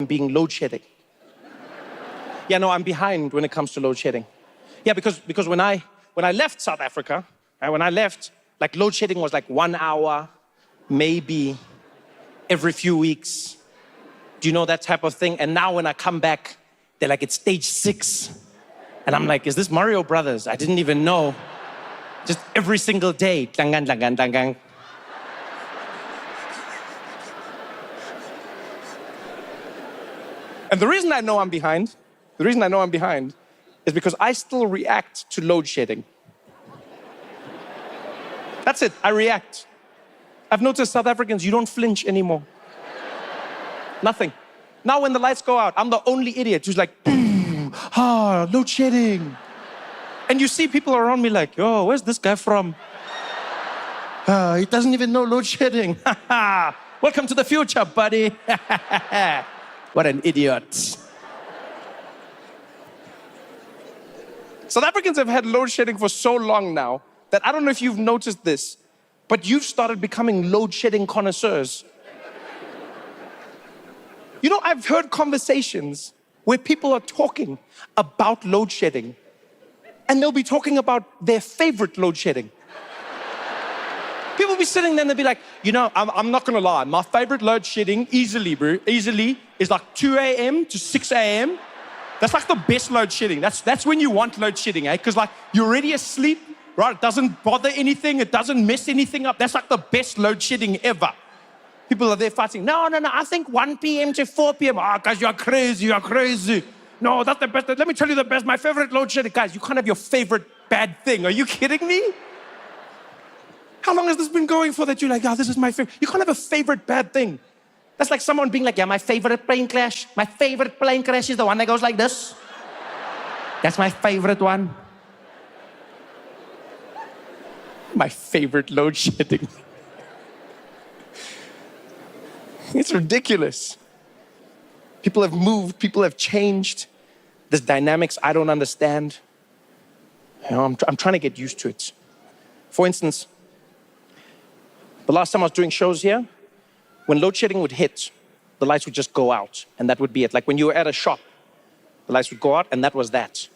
being load shedding. Yeah, no, I'm behind when it comes to load shedding. Yeah, because when I left South Africa, when I left, like load shedding was like 1 hour, maybe every few weeks. Do you know that type of thing? And now when I come back, they're like, it's stage 6. And I'm like, is this Mario Brothers? I didn't even know. Just every single day. Tlangan, tlangan, tlangan. And the reason I know I'm behind is because I still react to load shedding. That's it, I react. I've noticed South Africans, you don't flinch anymore. Nothing. Now when the lights go out, I'm the only idiot who's like, load shedding. And you see people around me like, yo, where's this guy from? He doesn't even know load shedding. Welcome to the future, buddy. What an idiot. South Africans have had load shedding for so long now that I don't know if you've noticed this, but you've started becoming load shedding connoisseurs. You know, I've heard conversations where people are talking about load shedding, and they'll be talking about their favorite load shedding. People be sitting there and they'll be like, you know, I'm not gonna lie, my favorite load shedding easily, bro, is like 2 a.m. to 6 a.m. That's like the best load shedding. That's when you want load shedding, eh? Because like you're already asleep, right? It doesn't bother anything, it doesn't mess anything up. That's like the best load shedding ever. People are there fighting, no, I think 1 p.m. to 4 p.m. Guys, you're crazy. No, that's the best. Let me tell you the best, my favorite load shedding. Guys, you can't have your favorite bad thing. Are you kidding me? How long has this been going for that you're like, this is my favorite? You can't have a favorite bad thing. That's like someone being like, yeah, my favorite plane crash is the one that goes like this. That's my favorite one. My favorite load shedding. It's ridiculous. People have moved, people have changed. There's dynamics I don't understand. You know, I'm trying to get used to it. For instance, the last time I was doing shows here, when load shedding would hit, the lights would just go out, and that would be it. Like when you were at a shop, the lights would go out, and that was that.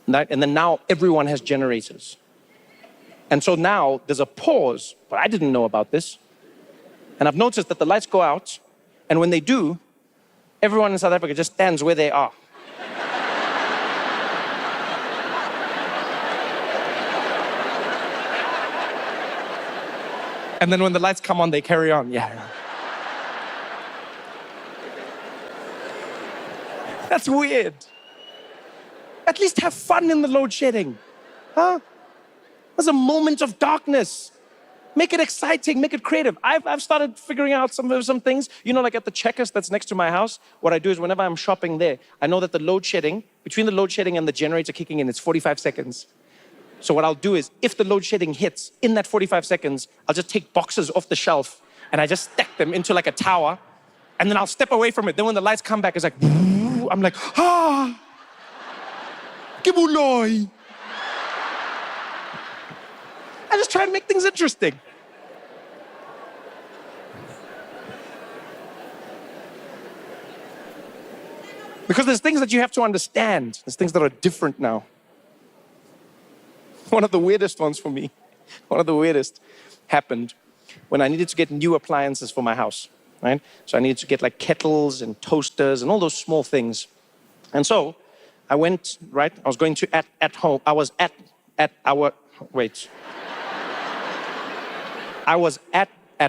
And then now everyone has generators. And so now there's a pause, but I didn't know about this. And I've noticed that the lights go out, and when they do, everyone in South Africa just stands where they are. And then when the lights come on, they carry on. Yeah. That's weird. At least have fun in the load shedding. Huh? There's a moment of darkness. Make it exciting, make it creative. I've started figuring out some things. You know, like at the Checkers that's next to my house, what I do is whenever I'm shopping there, I know that the load shedding, between the load shedding and the generator kicking in, it's 45 seconds. So what I'll do is, if the load shedding hits in that 45 seconds, I'll just take boxes off the shelf and I just stack them into like a tower, and then I'll step away from it. Then when the lights come back, it's like, I'm like, Kibuloi. I just try and make things interesting. Because there's things that you have to understand. There's things that are different now. One of the weirdest ones for me, happened when I needed to get new appliances for my house, right? So I needed to get like kettles and toasters and all those small things. And so I went, right? I was going to at home. I was at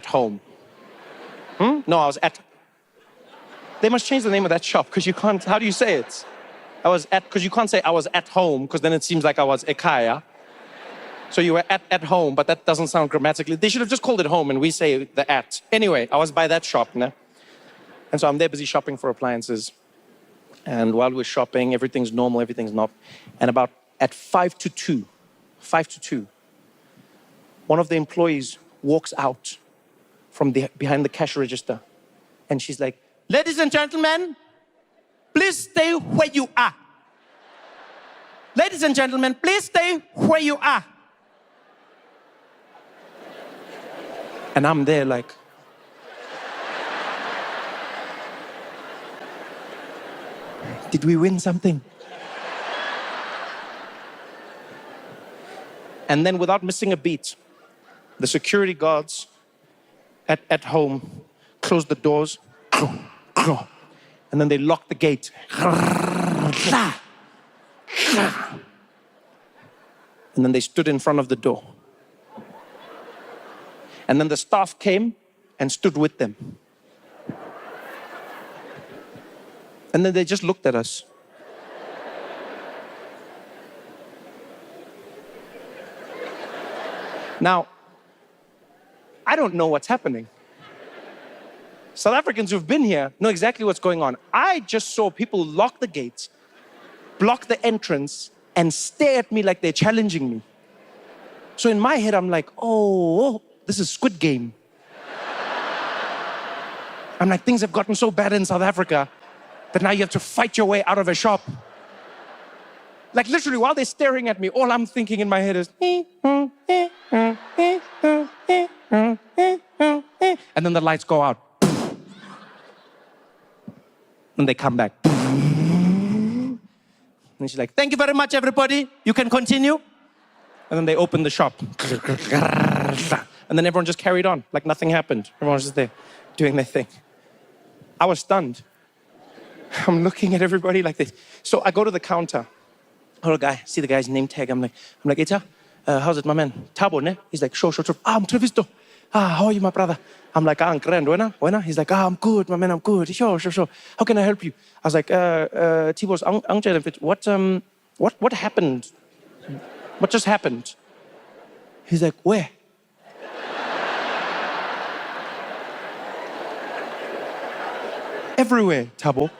home. No, I was at. They must change the name of that shop because you can't, how do you say it? Because you can't say I was at home because then it seems like I was ekaya. So you were at home, but that doesn't sound grammatically. They should have just called it home and we say the at. Anyway, I was by that shop, né? And so I'm there busy shopping for appliances. And while we're shopping, everything's normal, everything's not. And about at 5 to 2, one of the employees walks out from behind the cash register. And she's like, ladies and gentlemen, please stay where you are. Ladies and gentlemen, please stay where you are. And I'm there like, Did we win something? And then without missing a beat, the security guards at home closed the doors, and then they locked the gate. And then they stood in front of the door. And then the staff came and stood with them. And then they just looked at us. Now, I don't know what's happening. South Africans who've been here know exactly what's going on. I just saw people lock the gates, block the entrance, and stare at me like they're challenging me. So in my head, I'm like, oh, this is Squid Game. I'm like, things have gotten so bad in South Africa that now you have to fight your way out of a shop. Like literally, while they're staring at me, all I'm thinking in my head is, and then the lights go out. And they come back. And she's like, thank you very much, everybody. You can continue. And then they open the shop. And then everyone just carried on, like nothing happened. Everyone was just there, doing their thing. I was stunned. I'm looking at everybody like this. So I go to the counter. Oh, the guy, see the guy's name tag. I'm like, Eta, how's it, my man? Tabo, ne? He's like, sure. I'm Trevisto. How are you, my brother? I'm like, I'm grand. Buena? He's like, I'm good, my man, I'm good. Sure. How can I help you? I was like, Tibos, what happened? What just happened? He's like, where? Everywhere, Tabo.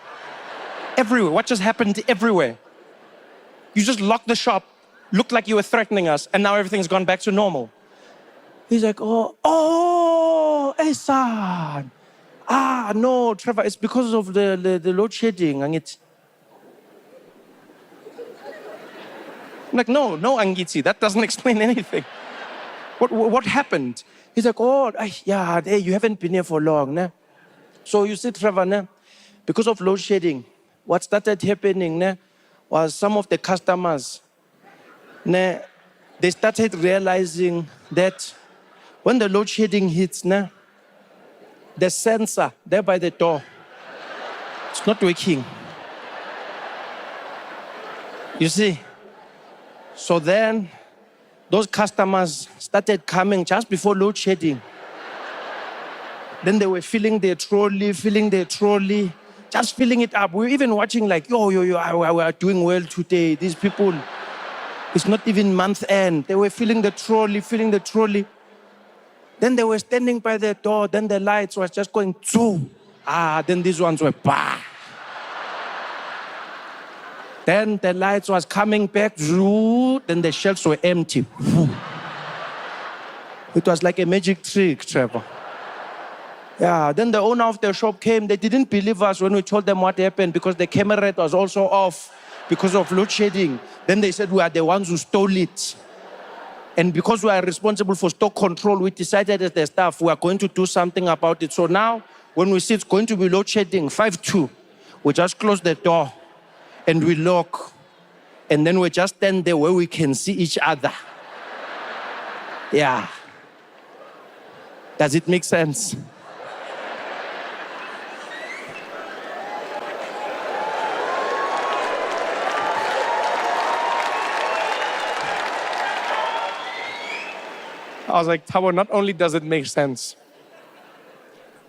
Everywhere. What just happened everywhere? You just locked the shop, looked like you were threatening us, and now everything's gone back to normal. He's like, oh, hey, son. No, Trevor, it's because of the load shedding. And it's... I'm like, no, Angitsi, that doesn't explain anything. What happened? He's like, hey, you haven't been here for long, ne? So you see, Trevor, ne? Because of load shedding, what started happening, ne, was some of the customers, ne, they started realizing that when the load shedding hits, ne, the sensor there by the door, it's not working. You see? So then, those customers started coming just before load shedding. Then they were filling their trolley, just filling it up. We were even watching like, we are doing well today. These people, it's not even month end. They were filling the trolley. Then they were standing by the door. Then the lights was just going, zoo. Then these ones were, bah. Then the lights was coming back, zoo. Then the shelves were empty. It was like a magic trick, Trevor. Yeah, then the owner of the shop came. They didn't believe us when we told them what happened because the camera was also off because of load shedding. Then they said we are the ones who stole it. And because we are responsible for stock control, we decided as the staff, we are going to do something about it. So now, when we see it's going to be load shedding, 5-2, we just close the door and we lock. And then we just stand there where we can see each other. Yeah. Does it make sense? I was like, Tabo, not only does it make sense,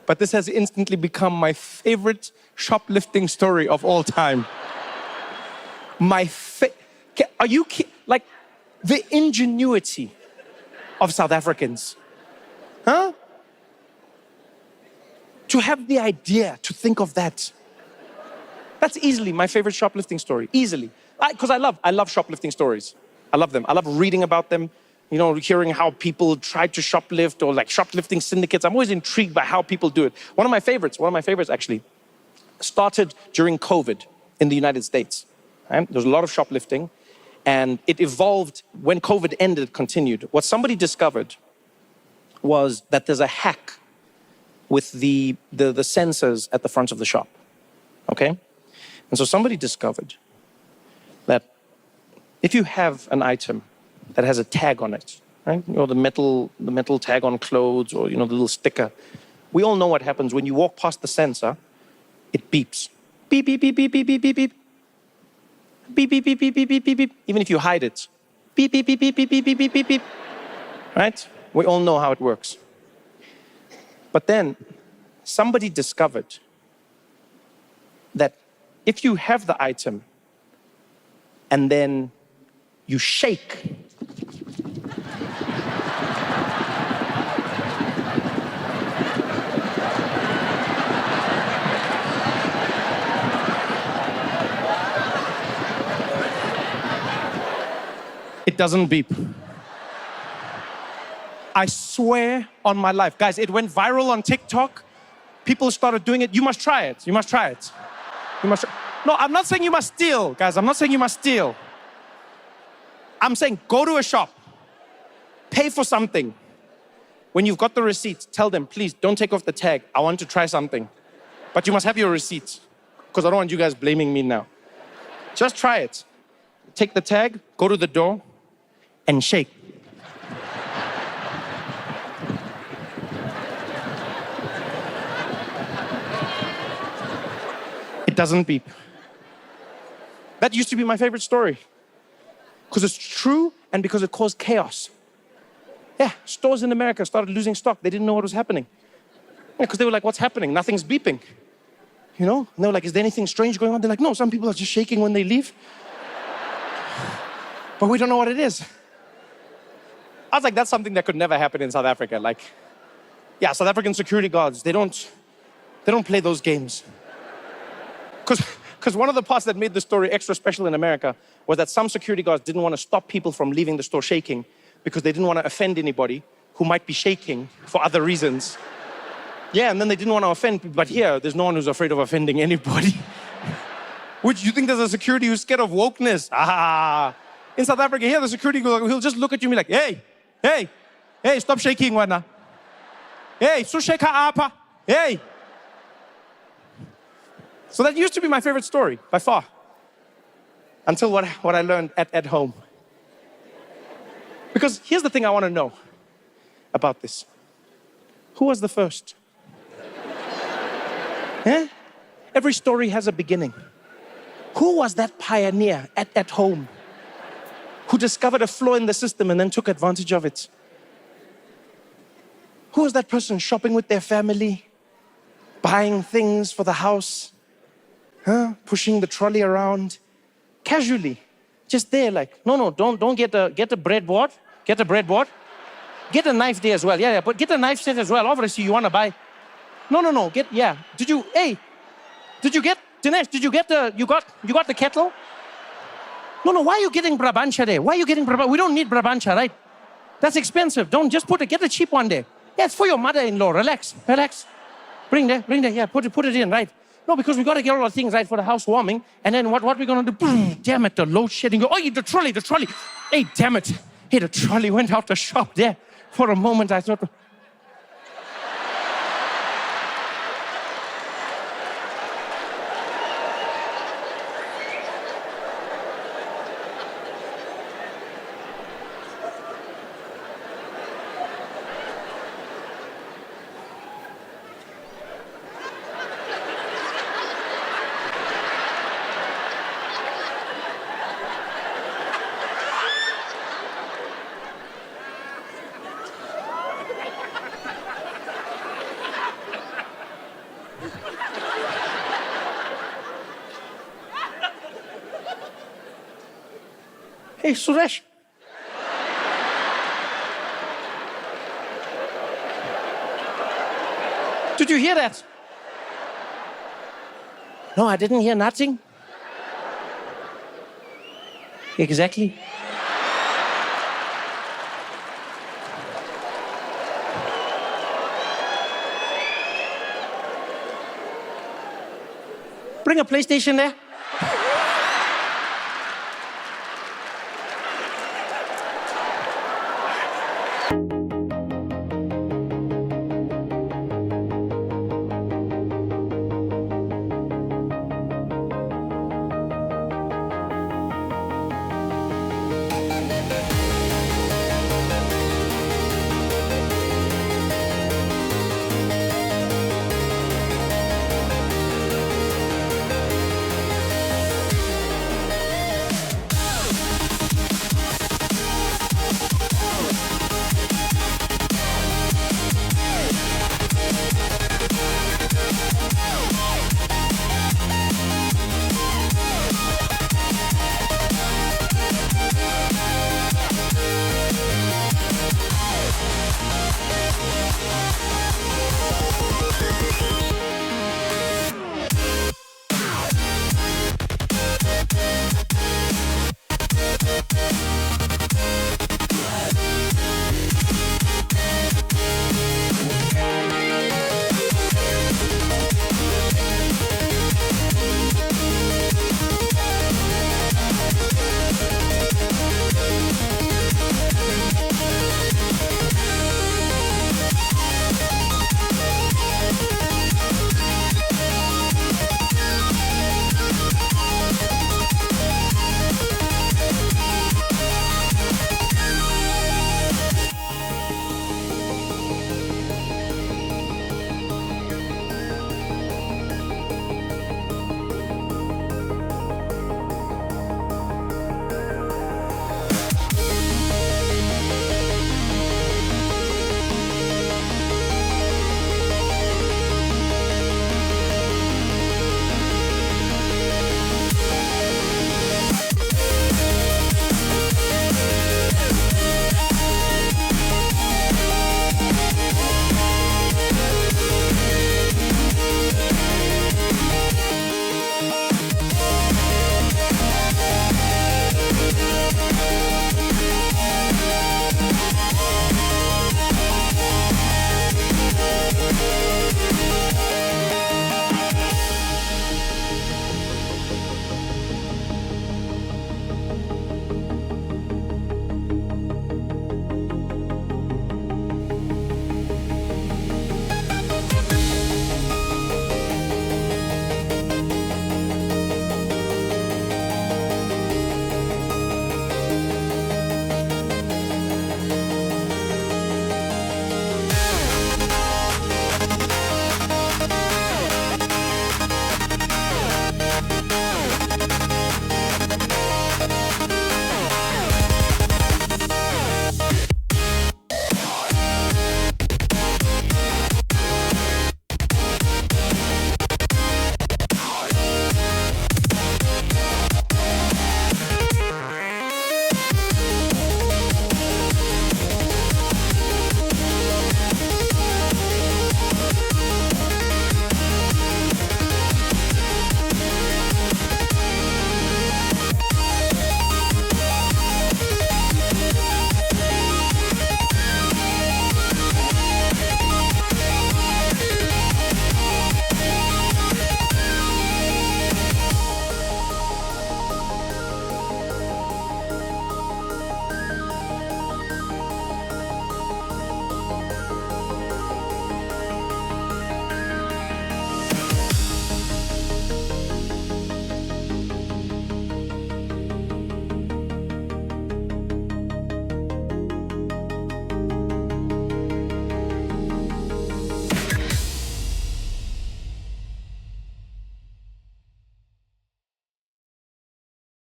but this has instantly become my favorite shoplifting story of all time. Are you like the ingenuity of South Africans? Huh? To have the idea to think of that. That's easily my favorite shoplifting story. Easily. Because I love shoplifting stories. I love them. I love reading about them. You know, hearing how people try to shoplift or like shoplifting syndicates. I'm always intrigued by how people do it. One of my favorites actually, started during COVID in the United States. Right? There was a lot of shoplifting and it evolved when COVID ended, it continued. What somebody discovered was that there's a hack with the sensors at the front of the shop, okay? And so somebody discovered that if you have an item that has a tag on it, right? You know, the metal tag on clothes, or, you know, the little sticker. We all know what happens when you walk past the sensor, it beeps. Beep, beep, beep, beep, beep, beep, beep, beep. Beep, beep, beep, beep, beep, beep, beep, beep. Even if you hide it. Beep, beep, beep, beep, beep, beep, beep, beep, beep, beep. Right? We all know how it works. But then somebody discovered that if you have the item and then you shake, it doesn't beep. I swear on my life. Guys, it went viral on TikTok. People started doing it. You must try it. You must try it. You must. No, I'm not saying you must steal, guys. I'm not saying you must steal. I'm saying go to a shop, pay for something. When you've got the receipt, tell them, please don't take off the tag. I want to try something. But you must have your receipt, because I don't want you guys blaming me now. Just try it. Take the tag, go to the door, and shake. It doesn't beep. That used to be my favorite story. Because it's true and because it caused chaos. Yeah, stores in America started losing stock. They didn't know what was happening. Yeah, because they were like, what's happening? Nothing's beeping. You know? And they were like, is there anything strange going on? They're like, no, some people are just shaking when they leave. But we don't know what it is. I was like, that's something that could never happen in South Africa. Like, yeah, South African security guards, they don't play those games. Because one of the parts that made the story extra special in America was that some security guards didn't want to stop people from leaving the store shaking because they didn't want to offend anybody who might be shaking for other reasons. Yeah, and then they didn't want to offend people. But here, there's no one who's afraid of offending anybody. Which you think there's a security who's scared of wokeness? Ah. In South Africa, here, the security guard, he'll just look at you and be like, hey, stop shaking, wana. Hey, so shake apa. Hey. So that used to be my favorite story, by far. Until what I learned at home. Because here's the thing I want to know about this. Who was the first? Eh? Every story has a beginning. Who was that pioneer at home who discovered a flaw in the system and then took advantage of it? Who was that person shopping with their family, buying things for the house, pushing the trolley around, casually, just there, like, no, don't get a breadboard, get a breadboard, get a knife there as well, yeah, but get a knife set as well. Obviously, you want to buy. No, yeah. Dinesh, you got the kettle? No, why are you getting Brabantia there? Why are you getting Brabantia? We don't need Brabantia, right? That's expensive. Don't just get a cheap one there. Yeah, it's for your mother-in-law. Relax. Bring there. Yeah, put it in, right? No, because we got to get all the things right for the housewarming. And then what we're going to do? Boom, damn it, the load shedding. Oh, the trolley. Hey, damn it. Hey, the trolley went out the shop there. For a moment, I thought. Hey, Suresh. Did you hear that? No, I didn't hear nothing. Exactly. Bring a PlayStation there.